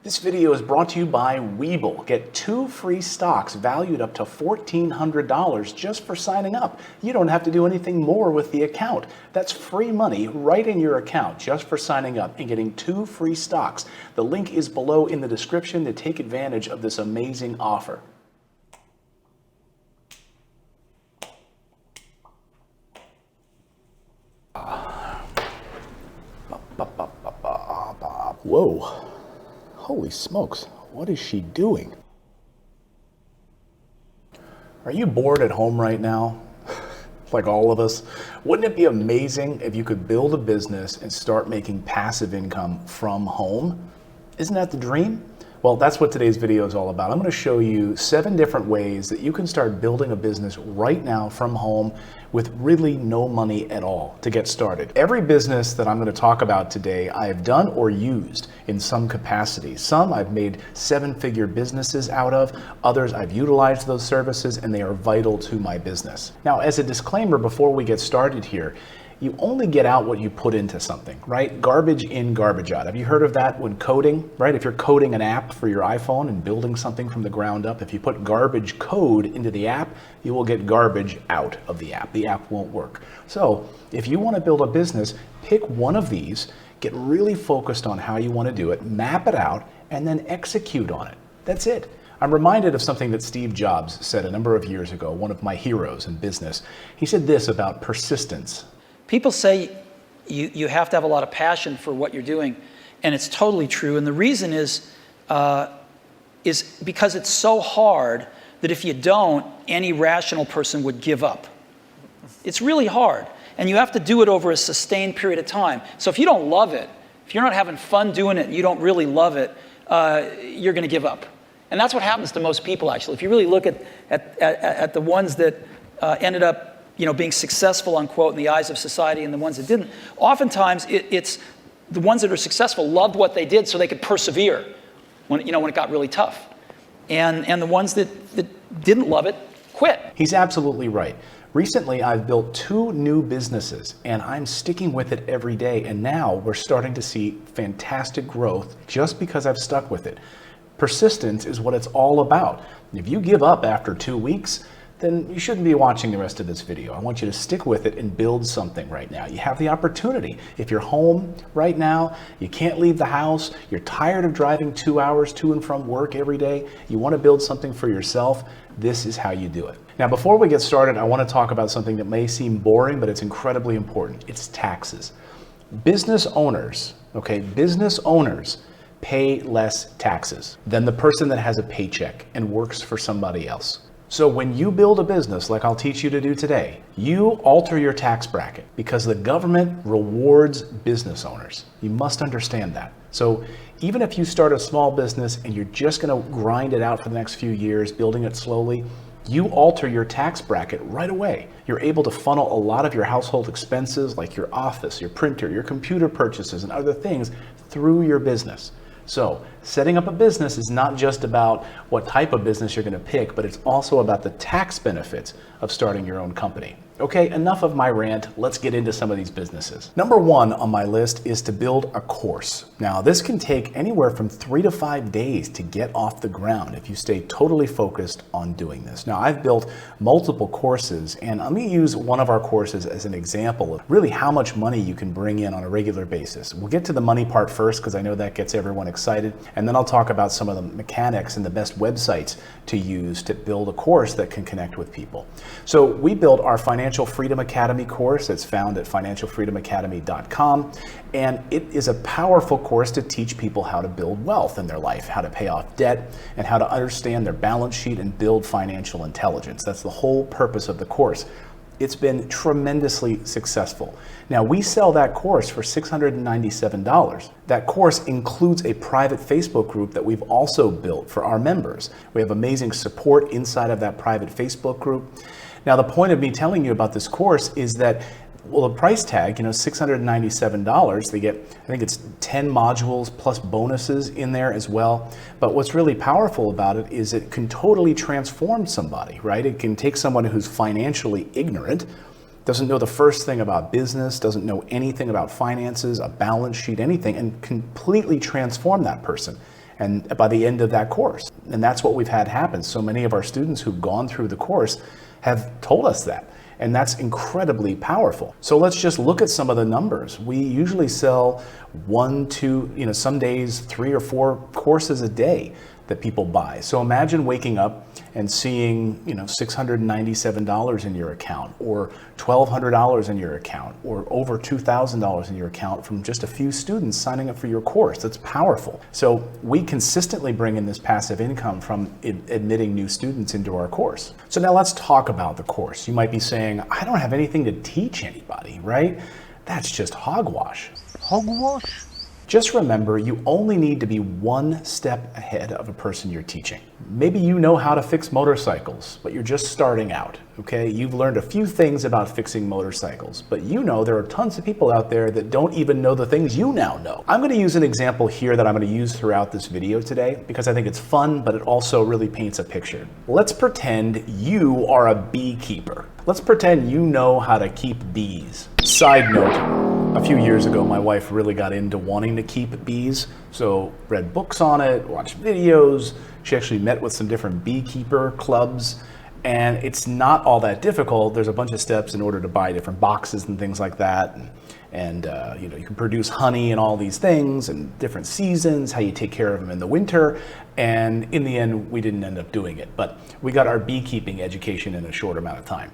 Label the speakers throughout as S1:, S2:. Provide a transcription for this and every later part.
S1: This video is brought to you by Webull. Get 2 free stocks valued up to $1,400 just for signing up. You don't have to do anything more with the account. That's free money right in your account just for signing up and getting 2 free stocks. The link is below in the description to take advantage of this amazing offer. Whoa. Holy smokes, what is she doing? Are you bored at home right now? Like all of us? Wouldn't it be amazing if you could build a business and start making passive income from home? Isn't that the dream? Well, that's what today's video is all about. I'm going to show you 7 different ways that you can start building a business right now from home with really no money at all to get started. Every business that I'm going to talk about today, I have done or used in some capacity. Some I've made 7-figure businesses out of, others I've utilized those services and they are vital to my business. Now, as a disclaimer before we get started here, you only get out what you put into something, right? Garbage in, garbage out. Have you heard of that when coding, right? If you're coding an app for your iPhone and building something from the ground up, if you put garbage code into the app, you will get garbage out of the app. The app won't work. So if you want to build a business, pick one of these, get really focused on how you want to do it, map it out, and then execute on it. That's it. I'm reminded of something that Steve Jobs said a number of years ago, one of my heroes in business. He said this about persistence.
S2: People say you have to have a lot of passion for what you're doing, and it's totally true. And the reason is because it's so hard that if you don't, any rational person would give up. It's really hard, and you have to do it over a sustained period of time. So if you don't love it, if you're not having fun doing it, and you don't really love it, you're going to give up. And that's what happens to most people, actually. If you really look at the ones that ended up being successful, unquote, in the eyes of society and the ones that didn't, oftentimes it's the ones that are successful loved what they did so they could persevere when it got really tough. And the ones that didn't love it quit.
S1: He's absolutely right. Recently, I've built 2 new businesses and I'm sticking with it every day. And now we're starting to see fantastic growth just because I've stuck with it. Persistence is what it's all about. If you give up after 2 weeks, then you shouldn't be watching the rest of this video. I want you to stick with it and build something right now. You have the opportunity. If you're home right now, you can't leave the house, you're tired of driving 2 hours to and from work every day, you want to build something for yourself, this is how you do it. Now, before we get started, I want to talk about something that may seem boring, but it's incredibly important. It's taxes. Business owners pay less taxes than the person that has a paycheck and works for somebody else. So when you build a business like I'll teach you to do today, you alter your tax bracket because the government rewards business owners. You must understand that. So even if you start a small business and you're just going to grind it out for the next few years, building it slowly, you alter your tax bracket right away. You're able to funnel a lot of your household expenses like your office, your printer, your computer purchases, and other things through your business. So setting up a business is not just about what type of business you're going to pick, but it's also about the tax benefits of starting your own company. Okay, enough of my rant. Let's get into some of these businesses. Number 1 on my list is to build a course. Now, this can take anywhere from 3 to 5 days to get off the ground if you stay totally focused on doing this. Now, I've built multiple courses, and let me use one of our courses as an example of really how much money you can bring in on a regular basis. We'll get to the money part first because I know that gets everyone excited, and then I'll talk about some of the mechanics and the best websites to use to build a course that can connect with people. So we built our Financial Freedom Academy course. It's found at financialfreedomacademy.com, and it is a powerful course to teach people how to build wealth in their life, how to pay off debt, and how to understand their balance sheet and build financial intelligence. That's the whole purpose of the course. It's been tremendously successful. Now, we sell that course for $697. That course includes a private Facebook group that we've also built for our members. We have amazing support inside of that private Facebook group. Now, the point of me telling you about this course is that, well, the price tag, $697, they get, I think it's 10 modules plus bonuses in there as well. But what's really powerful about it is it can totally transform somebody, right? It can take someone who's financially ignorant, doesn't know the first thing about business, doesn't know anything about finances, a balance sheet, anything, and completely transform that person. and by the end of that course. And that's what we've had happen. So many of our students who've gone through the course have told us that. And that's incredibly powerful. So let's just look at some of the numbers. We usually sell 1, 2, some days 3 or 4 courses a day that people buy. So imagine waking up and seeing, $697 in your account, or $1,200 in your account, or over $2,000 in your account from just a few students signing up for your course. That's powerful. So we consistently bring in this passive income from admitting new students into our course. So now let's talk about the course. You might be saying, I don't have anything to teach anybody, right? That's just hogwash.
S3: Hogwash?
S1: Just remember, you only need to be one step ahead of a person you're teaching. Maybe you know how to fix motorcycles, but you're just starting out, okay? You've learned a few things about fixing motorcycles, but there are tons of people out there that don't even know the things you now know. I'm gonna use an example here that I'm gonna use throughout this video today because I think it's fun, but it also really paints a picture. Let's pretend you are a beekeeper. Let's pretend you know how to keep bees. Side note, a few years ago, my wife really got into wanting to keep bees, so read books on it, watched videos. She actually met with some different beekeeper clubs, and it's not all that difficult. There's a bunch of steps in order to buy different boxes and things like that, and you can produce honey and all these things, and different seasons, how you take care of them in the winter, and in the end, we didn't end up doing it, but we got our beekeeping education in a short amount of time.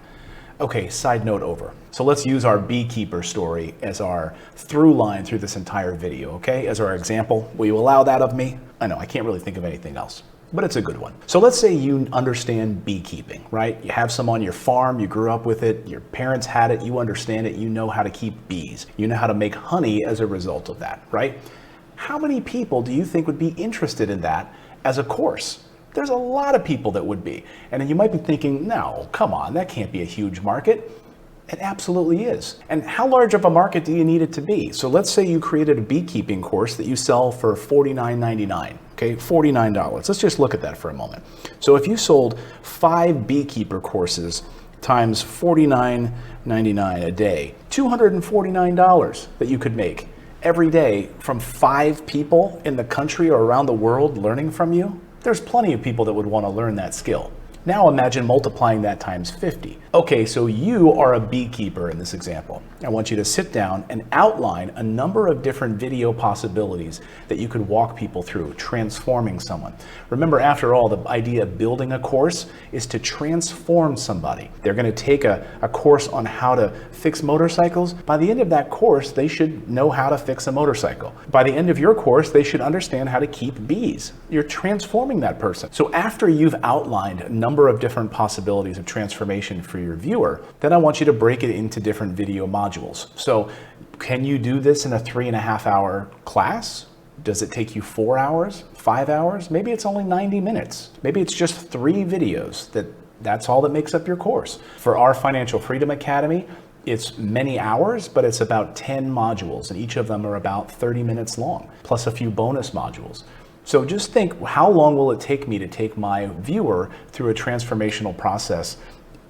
S1: Okay, side note over. So let's use our beekeeper story as our through line through this entire video, okay? As our example. Will you allow that of me? I know, I can't really think of anything else, but it's a good one. So let's say you understand beekeeping, right? You have some on your farm, you grew up with it, your parents had it, you understand it, you know how to keep bees. You know how to make honey as a result of that, right? How many people do you think would be interested in that as a course? There's a lot of people that would be. And then you might be thinking, no, come on, that can't be a huge market. It absolutely is. And how large of a market do you need it to be? So let's say you created a beekeeping course that you sell for $49.99, okay, $49. Let's just look at that for a moment. So if you sold 5 beekeeper courses times $49.99 a day, $249 that you could make every day from 5 people in the country or around the world learning from you. There's plenty of people that would want to learn that skill. Now imagine multiplying that times 50. Okay, so you are a beekeeper in this example. I want you to sit down and outline a number of different video possibilities that you could walk people through, transforming someone. Remember, after all, the idea of building a course is to transform somebody. They're going to take a course on how to fix motorcycles. By the end of that course, they should know how to fix a motorcycle. By the end of your course, they should understand how to keep bees. You're transforming that person. So after you've outlined a number of different possibilities of transformation for your viewer, then I want you to break it into different video modules. So can you do this in a 3.5-hour class? Does it take you 4 hours, 5 hours? Maybe it's only 90 minutes. Maybe it's just 3 videos. That's all that makes up your course. For our Financial Freedom Academy, it's many hours, but it's about 10 modules, and each of them are about 30 minutes long, plus a few bonus modules. So just think, how long will it take me to take my viewer through a transformational process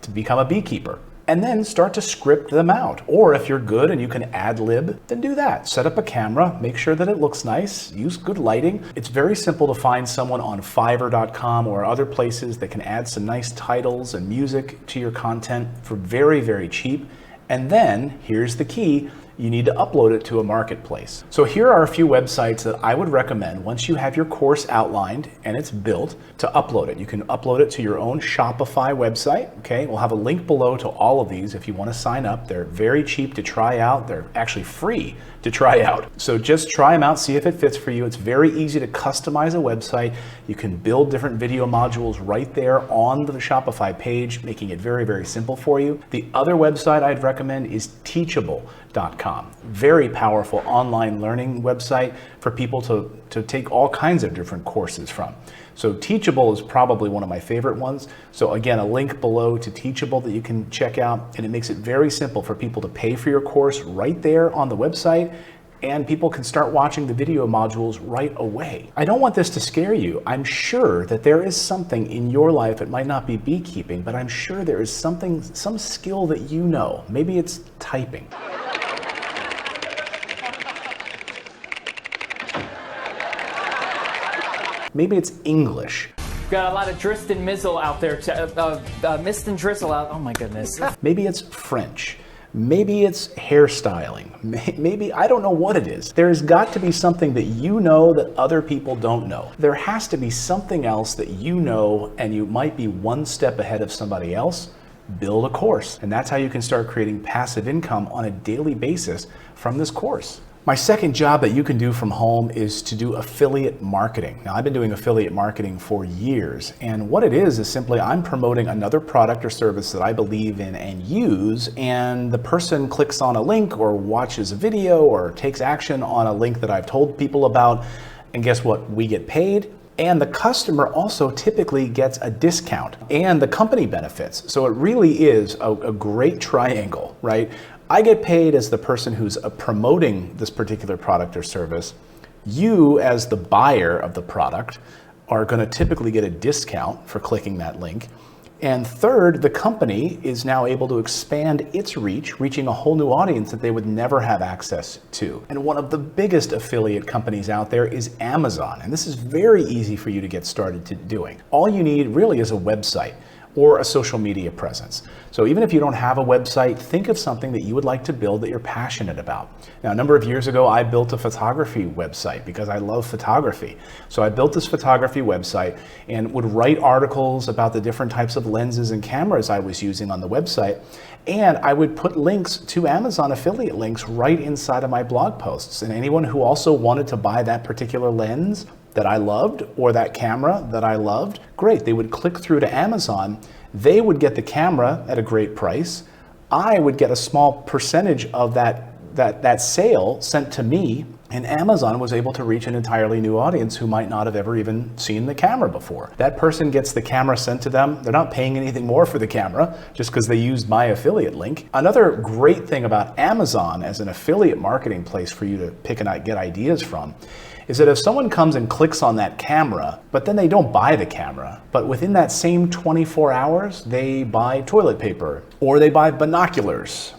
S1: to become a beekeeper? And then start to script them out. Or if you're good and you can ad lib, then do that. Set up a camera, make sure that it looks nice, use good lighting. It's very simple to find someone on Fiverr.com or other places that can add some nice titles and music to your content for very, very cheap. And then, here's the key, you need to upload it to a marketplace. So here are a few websites that I would recommend once you have your course outlined and it's built to upload it. You can upload it to your own Shopify website, okay? We'll have a link below to all of these if you want to sign up. They're very cheap to try out. They're actually free to try out. So just try them out, see if it fits for you. It's very easy to customize a website. You can build different video modules right there on the Shopify page, making it very, very simple for you. The other website I'd recommend is Teachable.com. Very powerful online learning website for people to take all kinds of different courses from. So Teachable is probably one of my favorite ones. So again, a link below to Teachable that you can check out, and it makes it very simple for people to pay for your course right there on the website, and people can start watching the video modules right away. I don't want this to scare you. I'm sure that there is something in your life, it might not be beekeeping, but I'm sure there is something, some skill that you know. Maybe it's typing. Maybe it's English.
S3: Got a lot of drist and mizzle out there, mist and drizzle out. Oh my goodness.
S1: Maybe it's French. Maybe it's hairstyling. Maybe, I don't know what it is. There's got to be something that you know that other people don't know. There has to be something else that you know and you might be one step ahead of somebody else. Build a course. And that's how you can start creating passive income on a daily basis from this course. My second job that you can do from home is to do affiliate marketing. Now, I've been doing affiliate marketing for years, and what it is simply I'm promoting another product or service that I believe in and use, and the person clicks on a link or watches a video or takes action on a link that I've told people about, and guess what? We get paid. And the customer also typically gets a discount, and the company benefits. So it really is a great triangle, right? I get paid as the person who's promoting this particular product or service. You, as the buyer of the product, are going to typically get a discount for clicking that link. And third, the company is now able to expand its reach, reaching a whole new audience that they would never have access to. And one of the biggest affiliate companies out there is Amazon. And this is very easy for you to get started to doing. All you need really is a website or a social media presence. So even if you don't have a website, think of something that you would like to build that you're passionate about. Now, a number of years ago, I built a photography website because I love photography. So I built this photography website and would write articles about the different types of lenses and cameras I was using on the website. And I would put links to Amazon affiliate links right inside of my blog posts. And anyone who also wanted to buy that particular lens that I loved or that camera that I loved, great, they would click through to Amazon. They would get the camera at a great price. I would get a small percentage of that sale sent to me, and Amazon was able to reach an entirely new audience who might not have ever even seen the camera before. That person gets the camera sent to them. They're not paying anything more for the camera just because they used my affiliate link. Another great thing about Amazon as an affiliate marketing place for you to pick and get ideas from is that if someone comes and clicks on that camera, but then they don't buy the camera, but within that same 24 hours, they buy toilet paper, or they buy binoculars,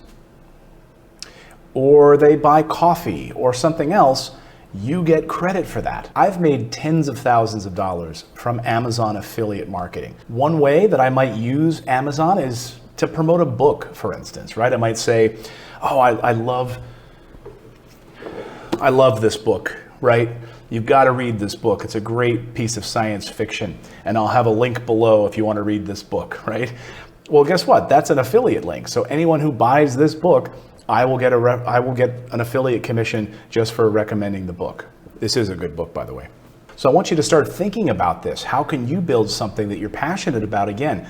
S1: or they buy coffee or something else, you get credit for that. I've made tens of thousands of dollars from Amazon affiliate marketing. One way that I might use Amazon is to promote a book, for instance, right? I might say, oh, I love this book, right? You've got to read this book. It's a great piece of science fiction, and I'll have a link below if you want to read this book, right? Well, guess what? That's an affiliate link. So anyone who buys this book, I will get an affiliate commission just for recommending the book. This is a good book, by the way. So I want you to start thinking about this. How can you build something that you're passionate about? Again,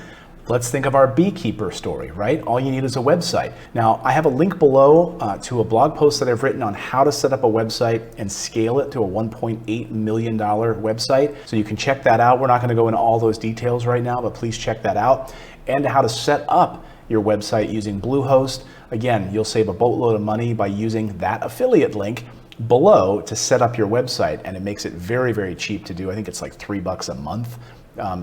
S1: let's think of our beekeeper story, right? All you need is a website. Now, I have a link below to a blog post that I've written on how to set up a website and scale it to a $1.8 million website. So you can check that out. We're not going to go into all those details right now, but please check that out. And how to set up your website using Bluehost. Again, you'll save a boatload of money by using that affiliate link below to set up your website, and it makes it very, very cheap to do. I think it's like $3 a month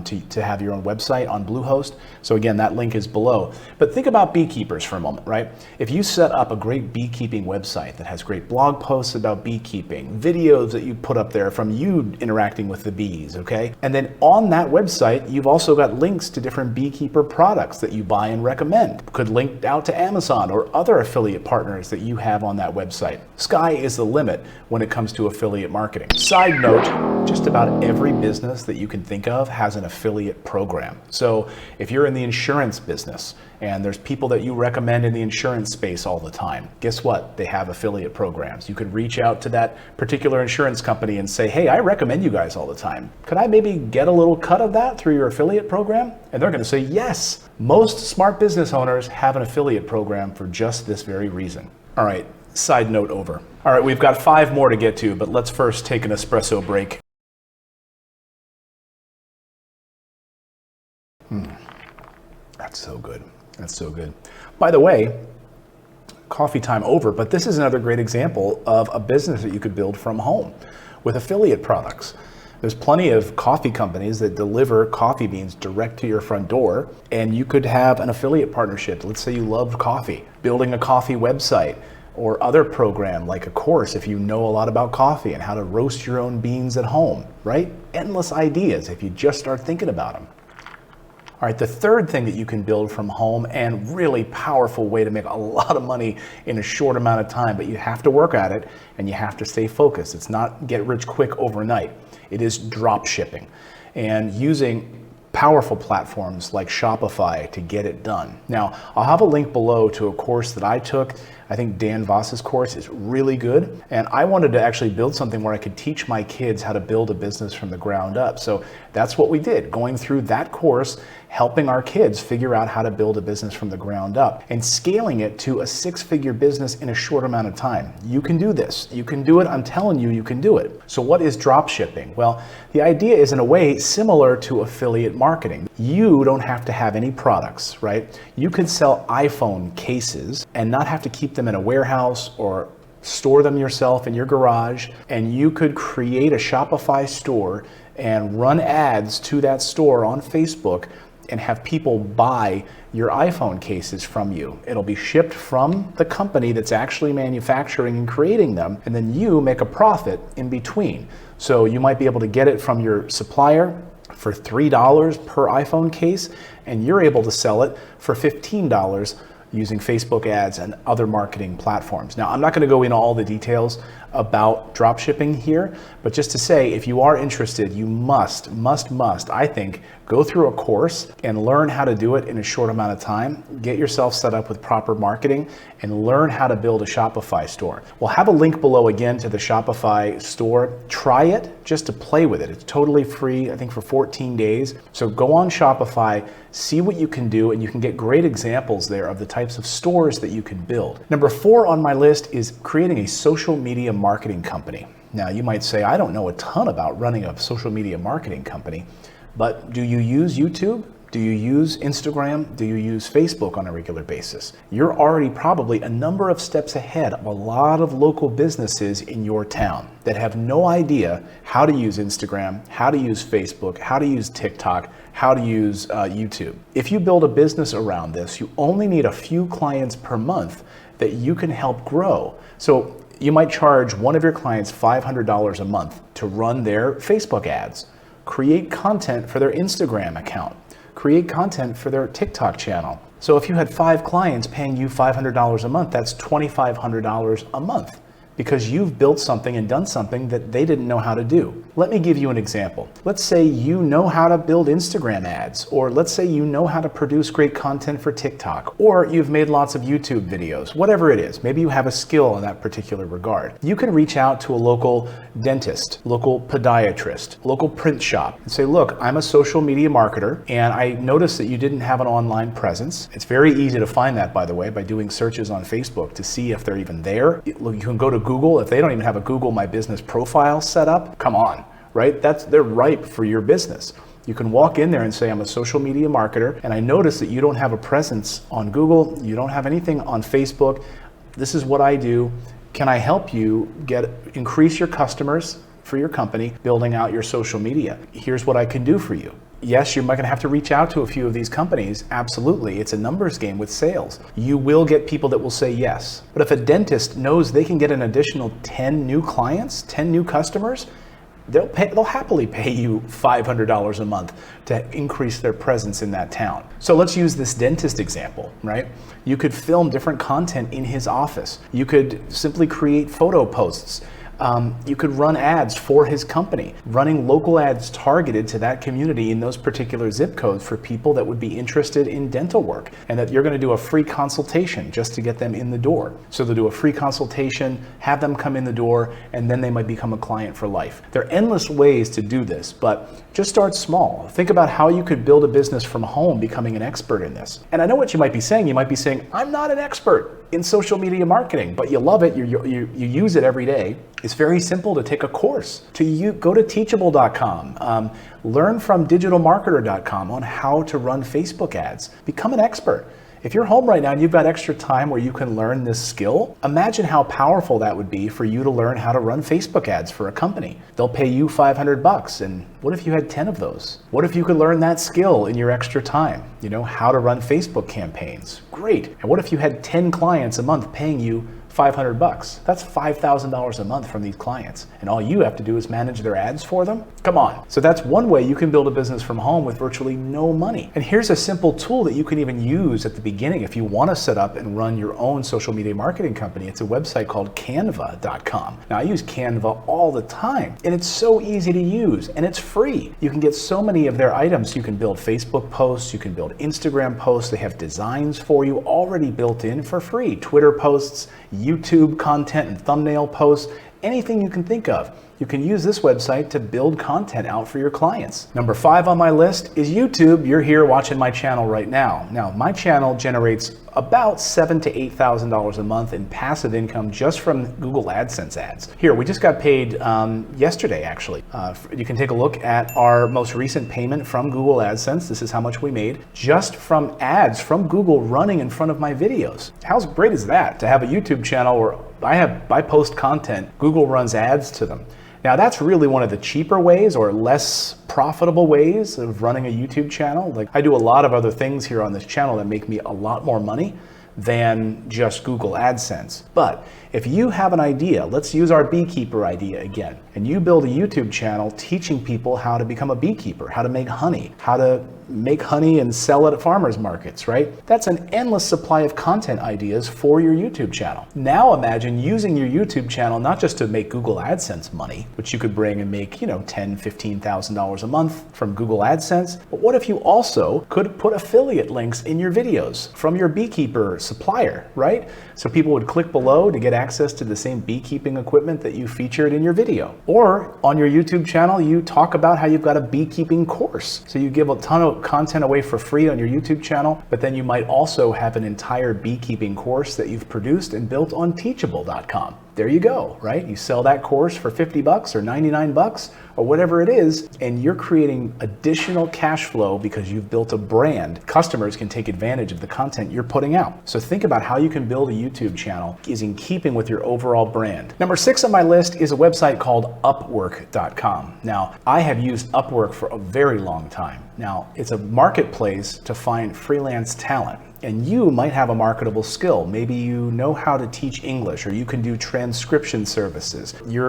S1: to have your own website on Bluehost. So again, that link is below. But think about beekeepers for a moment, right? If you set up a great beekeeping website that has great blog posts about beekeeping, videos that you put up there from you interacting with the bees, okay? And then on that website, you've also got links to different beekeeper products that you buy and recommend. Could link out to Amazon or other affiliate partners that you have on that website. Sky is the limit when it comes to affiliate marketing. Side note, just about every business that you can think of has an affiliate program. So if you're in the insurance business and there's people that you recommend in the insurance space all the time, guess what? They have affiliate programs. You could reach out to that particular insurance company and say, hey, I recommend you guys all the time. Could I maybe get a little cut of that through your affiliate program? And they're going to say yes. Most smart business owners have an affiliate program for just this very reason. All right, side note over. All right, we've got 5 more to get to, but let's first take an espresso break. That's so good. That's so good. By the way, coffee time over, but this is another great example of a business that you could build from home with affiliate products. There's plenty of coffee companies that deliver coffee beans direct to your front door, and you could have an affiliate partnership. Let's say you love coffee, building a coffee website or other program like a course if you know a lot about coffee and how to roast your own beans at home, right? Endless ideas if you just start thinking about them. All right, the third thing that you can build from home, and really powerful way to make a lot of money in a short amount of time, but you have to work at it and you have to stay focused. It's not get rich quick overnight. It is drop shipping and using powerful platforms like Shopify to get it done. Now, I'll have a link below to a course that I took. I think Dan Voss's course is really good. And I wanted to actually build something where I could teach my kids how to build a business from the ground up. So that's what we did, going through that course, helping our kids figure out how to build a business from the ground up and scaling it to a 6-figure business in a short amount of time. You can do this. You can do it. I'm telling you, you can do it. So what is drop shipping? Well, the idea is in a way similar to affiliate marketing. You don't have to have any products, right? You could sell iPhone cases and not have to keep them in a warehouse or store them yourself in your garage, and you could create a Shopify store and run ads to that store on Facebook and have people buy your iPhone cases from you. It'll be shipped from the company that's actually manufacturing and creating them, and then you make a profit in between. So you might be able to get it from your supplier for $3 per iPhone case, and you're able to sell it for $15 using Facebook ads and other marketing platforms. Now, I'm not going to go into all the details about drop shipping here, but just to say, if you are interested, you must, I think, go through a course and learn how to do it in a short amount of time. Get yourself set up with proper marketing and learn how to build a Shopify store. We'll have a link below again to the Shopify store. Try it just to play with it. It's totally free, I think, for 14 days. So go on Shopify, see what you can do, and you can get great examples there of the types of stores that you can build. Number 4 on my list is creating a social media marketing company. Now, you might say, I don't know a ton about running a social media marketing company, but do you use YouTube? Do you use Instagram? Do you use Facebook on a regular basis? You're already probably a number of steps ahead of a lot of local businesses in your town that have no idea how to use Instagram, how to use Facebook, how to use TikTok, how to use YouTube. If you build a business around this, you only need a few clients per month that you can help grow. So you might charge one of your clients $500 a month to run their Facebook ads, create content for their Instagram account, create content for their TikTok channel. So if you had 5 clients paying you $500 a month, that's $2,500 a month, because you've built something and done something that they didn't know how to do. Let me give you an example. Let's say you know how to build Instagram ads, or let's say you know how to produce great content for TikTok, or you've made lots of YouTube videos, whatever it is. Maybe you have a skill in that particular regard. You can reach out to a local dentist, local podiatrist, local print shop and say, look, I'm a social media marketer and I noticed that you didn't have an online presence. It's very easy to find that, by the way, by doing searches on Facebook to see if they're even there. You can go to Google. If they don't even have a Google My Business profile set up, come on, right? They're ripe for your business. You can walk in there and say, I'm a social media marketer, and I notice that you don't have a presence on Google, you don't have anything on Facebook. This is what I do. Can I help you increase your customers for your company, building out your social media? Here's what I can do for you. Yes, you're going to have to reach out to a few of these companies. Absolutely. It's a numbers game with sales. You will get people that will say yes. But if a dentist knows they can get an additional 10 new clients, 10 new customers, they'll happily pay you $500 a month to increase their presence in that town. So let's use this dentist example, right? You could film different content in his office. You could simply create photo posts. You could run ads for his company, running local ads targeted to that community in those particular zip codes for people that would be interested in dental work, and that you're going to do a free consultation just to get them in the door. So they'll do a free consultation, have them come in the door, and then they might become a client for life. There are endless ways to do this, but just start small. Think about how you could build a business from home, becoming an expert in this. And I know what you might be saying. You might be saying, I'm not an expert in social media marketing, but you love it, you use it every day. It's very simple to take a course. Go to teachable.com, learn from digitalmarketer.com on how to run Facebook ads. Become an expert. If you're home right now and you've got extra time where you can learn this skill, imagine how powerful that would be for you to learn how to run Facebook ads for a company. They'll pay you $500, and what if you had 10 of those? What if you could learn that skill in your extra time? You know, how to run Facebook campaigns. Great. And what if you had 10 clients a month paying you $500. That's $5,000 a month from these clients. And all you have to do is manage their ads for them? Come on. So that's one way you can build a business from home with virtually no money. And here's a simple tool that you can even use at the beginning if you want to set up and run your own social media marketing company. It's a website called canva.com. Now I use Canva all the time, and it's so easy to use, and it's free. You can get so many of their items. You can build Facebook posts, you can build Instagram posts. They have designs for you already built in for free. Twitter posts, YouTube content and thumbnail posts, anything you can think of. You can use this website to build content out for your clients. Number 5 on my list is YouTube. You're here watching my channel right now. Now, my channel generates about $7,000 to $8,000 a month in passive income just from Google AdSense ads. Here, we just got paid yesterday, actually. You can take a look at our most recent payment from Google AdSense. This is how much we made just from ads from Google running in front of my videos. How great is that to have a YouTube channel where I post content, Google runs ads to them. Now that's really one of the cheaper ways or less profitable ways of running a YouTube channel. Like I do a lot of other things here on this channel that make me a lot more money than just Google AdSense. But if you have an idea, let's use our beekeeper idea again, and you build a YouTube channel teaching people how to become a beekeeper, how to make honey, how to make honey and sell it at farmers markets, right? That's an endless supply of content ideas for your YouTube channel. Now imagine using your YouTube channel not just to make Google AdSense money, which you could bring and make, $10,000, $15,000 a month from Google AdSense, but what if you also could put affiliate links in your videos from your beekeeper supplier, right? So people would click below to get access to the same beekeeping equipment that you featured in your video. Or on your YouTube channel, you talk about how you've got a beekeeping course. So you give a ton of content away for free on your YouTube channel, but then you might also have an entire beekeeping course that you've produced and built on teachable.com. There you go, right? You sell that course for $50 or $99 or whatever it is, and you're creating additional cash flow because you've built a brand. Customers can take advantage of the content you're putting out. So think about how you can build a YouTube channel is in keeping with your overall brand. Number 6 on my list is a website called Upwork.com. Now, I have used Upwork for a very long time. Now, it's a marketplace to find freelance talent. And you might have a marketable skill. Maybe you know how to teach English, or you can do transcription services. You're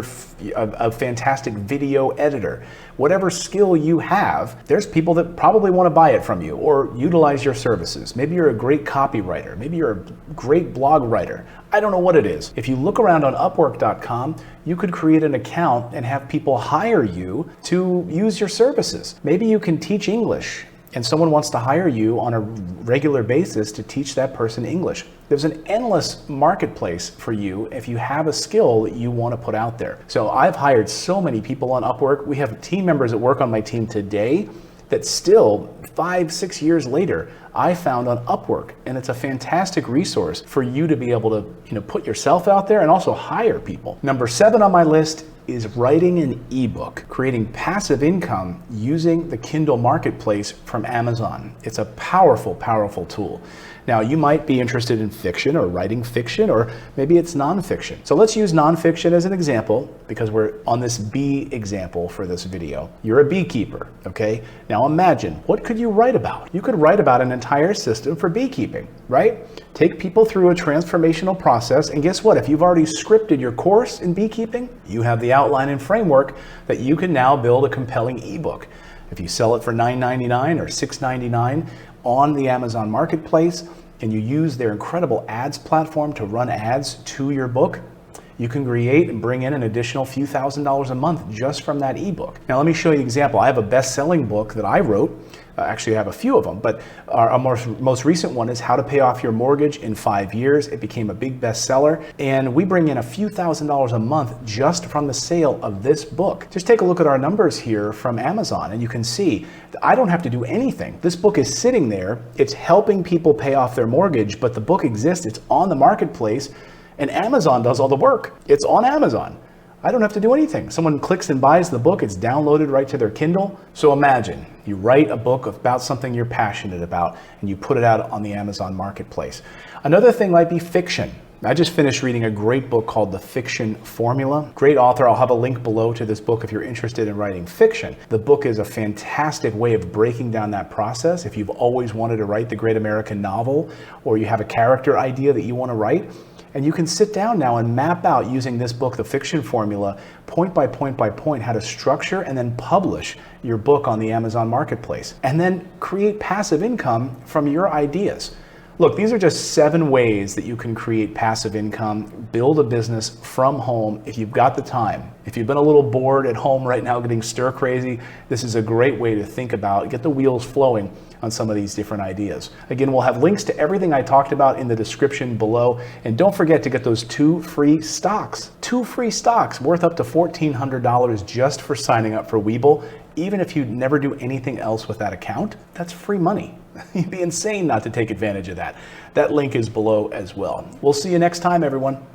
S1: a fantastic video editor. Whatever skill you have, there's people that probably want to buy it from you or utilize your services. Maybe you're a great copywriter. Maybe you're a great blog writer. I don't know what it is. If you look around on Upwork.com, you could create an account and have people hire you to use your services. Maybe you can teach English, and someone wants to hire you on a regular basis to teach that person English. There's an endless marketplace for you if you have a skill that you want to put out there. So I've hired so many people on Upwork. We have team members that work on my team today that still 5-6 years later, I found on Upwork. And it's a fantastic resource for you to be able to put yourself out there and also hire people. Number 7 on my list is writing an ebook, creating passive income using the Kindle marketplace from Amazon. It's a powerful, powerful tool. Now, you might be interested in fiction or writing fiction, or maybe it's nonfiction. So let's use nonfiction as an example because we're on this bee example for this video. You're a beekeeper, okay? Now imagine, what could you write about? You could write about an entire system for beekeeping, right? Take people through a transformational process, and guess what? If you've already scripted your course in beekeeping, you have the outline and framework that you can now build a compelling ebook. If you sell it for $9.99 or $6.99 on the Amazon marketplace, and you use their incredible ads platform to run ads to your book, you can create and bring in an additional few $1,000s a month just from that ebook. Now let me show you an example. I have a best-selling book that I wrote. Actually, I have a few of them, but our most recent one is How to Pay Off Your Mortgage in 5 Years. It became a big bestseller, and we bring in a few $1,000s a month just from the sale of this book. Just take a look at our numbers here from Amazon, and you can see that I don't have to do anything. This book is sitting there. It's helping people pay off their mortgage, but the book exists. It's on the marketplace, and Amazon does all the work. It's on Amazon. I don't have to do anything. Someone clicks and buys the book, it's downloaded right to their Kindle. So imagine you write a book about something you're passionate about and you put it out on the Amazon marketplace. Another thing might be fiction. I just finished reading a great book called The Fiction Formula. Great author. I'll have a link below to this book if you're interested in writing fiction. The book is a fantastic way of breaking down that process. If you've always wanted to write the great American novel, or you have a character idea that you want to write, And you can sit down now and map out, using this book, The Fiction Formula, point by point, how to structure and then publish your book on the Amazon Marketplace. And then create passive income from your ideas. Look, these are just 7 ways that you can create passive income, build a business from home if you've got the time. If you've been a little bored at home right now, getting stir crazy, this is a great way to think about, get the wheels flowing on some of these different ideas. Again, we'll have links to everything I talked about in the description below. And don't forget to get those 2 free stocks. 2 free stocks worth up to $1,400 just for signing up for Webull. Even if you never do anything else with that account, that's free money. You'd be insane not to take advantage of that. That link is below as well. We'll see you next time, everyone.